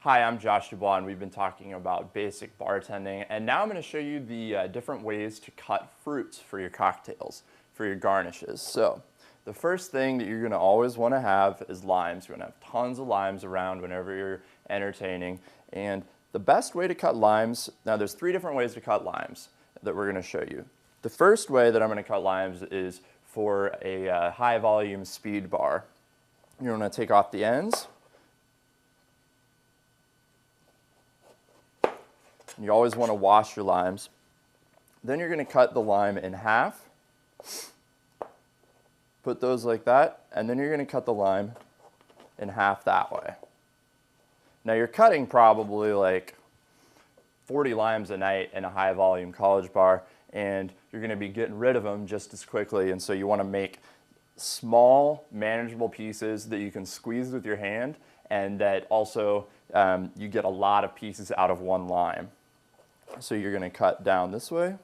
Hi, I'm Josh Dubois, and we've been talking about basic bartending, and now I'm going to show you the different ways to cut fruits for your cocktails, for your garnishes. So, the first thing that you're going to always want to have is limes. You're going to have tons of limes around whenever you're entertaining, and the best way to cut limes, now there's 3 different ways to cut limes that we're going to show you. The first way that I'm going to cut limes is for a high volume speed bar. You're going to take off the ends. You always want to wash your limes. Then you're going to cut the lime in half. Put those like that, and then you're going to cut the lime in half that way. Now you're cutting probably like 40 limes a night in a high volume college bar, and you're going to be getting rid of them just as quickly, and so you want to make small, manageable pieces that you can squeeze with your hand, and that also you get a lot of pieces out of one lime. So you're going to cut down this way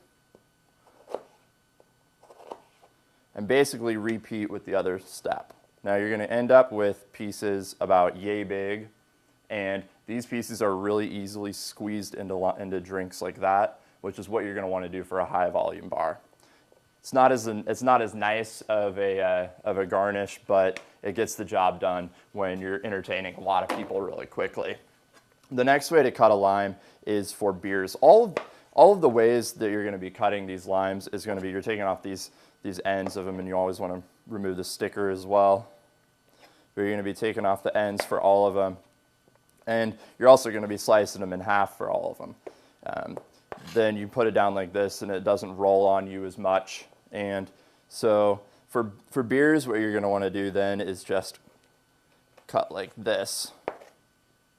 and basically repeat with the other step. Now you're going to end up with pieces about yay big, and these pieces are really easily squeezed into drinks like that, which is what you're going to want to do for a high volume bar. It's not as nice of a garnish, but it gets the job done when you're entertaining a lot of people really quickly. The next way to cut a lime is for beers. All of the ways that you're going to be cutting these limes is going to be you're taking off these ends of them, and you always want to remove the sticker as well. But you're going to be taking off the ends for all of them, and you're also going to be slicing them in half for all of them. Then you put it down like this, and it doesn't roll on you as much. And so for beers, what you're going to want to do then is just cut like this,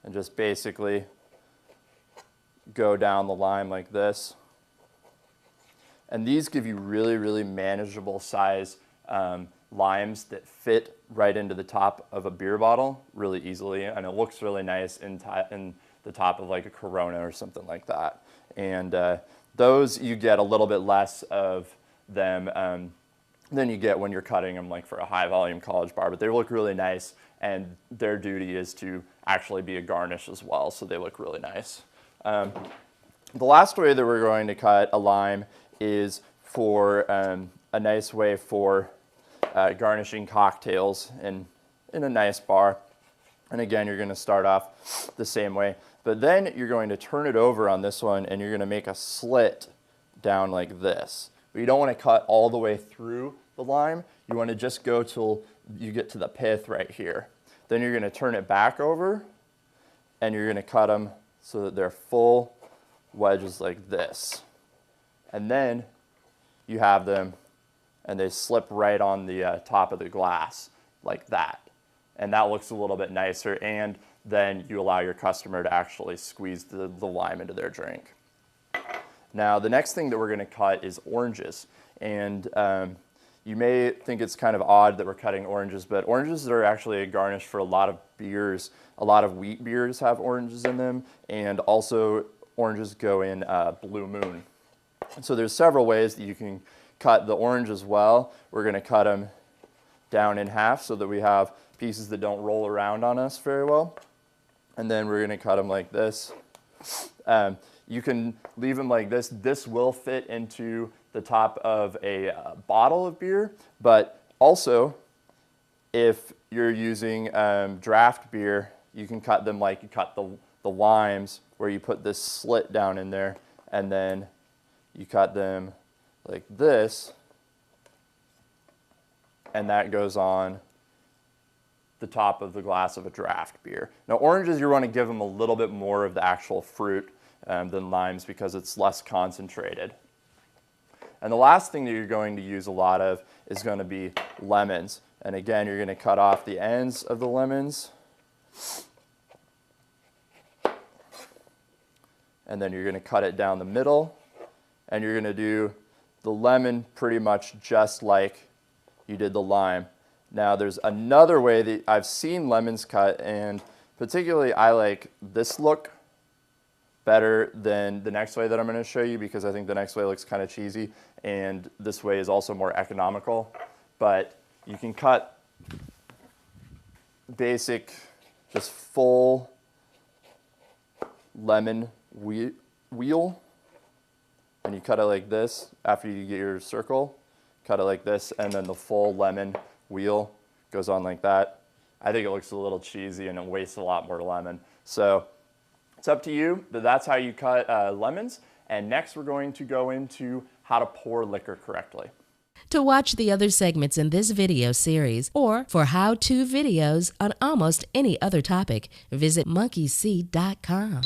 and just basically go down the lime like this. And these give you really, really manageable size limes that fit right into the top of a beer bottle really easily, and it looks really nice in the top of like a Corona or something like that. And those you get a little bit less of them than you get when you're cutting them like for a high volume college bar, but they look really nice, and their duty is to actually be a garnish as well, so they look really nice. The last way that we're going to cut a lime is for a nice way for garnishing cocktails in a nice bar. And again, you're going to start off the same way, but then you're going to turn it over on this one, and you're going to make a slit down like this. But you don't want to cut all the way through the lime. You want to just go till you get to the pith right here. Then you're going to turn it back over, and you're going to cut them so that they're full wedges like this. And then you have them, and they slip right on the top of the glass like that. And that looks a little bit nicer, and then you allow your customer to actually squeeze the lime into their drink. Now, the next thing that we're going to cut is oranges. And you may think it's kind of odd that we're cutting oranges, but oranges are actually a garnish for a lot of beers. A lot of wheat beers have oranges in them, and also oranges go in Blue Moon. So there's several ways that you can cut the orange as well. We're going to cut them down in half so that we have pieces that don't roll around on us very well. And then we're going to cut them like this. You can leave them like this. This will fit into the top of a bottle of beer, but also if you're using draft beer, you can cut them like you cut the limes, where you put this slit down in there, and then you cut them like this, and that goes on the top of the glass of a draft beer. Now, oranges, you want to give them a little bit more of the actual fruit than limes because it's less concentrated. And the last thing that you're going to use a lot of is going to be lemons. And again, you're going to cut off the ends of the lemons, and then you're going to cut it down the middle, and you're going to do the lemon pretty much just like you did the lime. Now, there's another way that I've seen lemons cut, and particularly I like this look better than the next way that I'm going to show you, because I think the next way looks kind of cheesy, and this way is also more economical. But you can cut basic, just full lemon wheel, and you cut it like this after you get your circle. Cut it like this, and then the full lemon wheel goes on like that. I think it looks a little cheesy and it wastes a lot more lemon. So it's up to you, but that's how you cut lemons. And next we're going to go into how to pour liquor correctly. To watch the other segments in this video series or for how-to videos on almost any other topic, visit monkeyseed.com.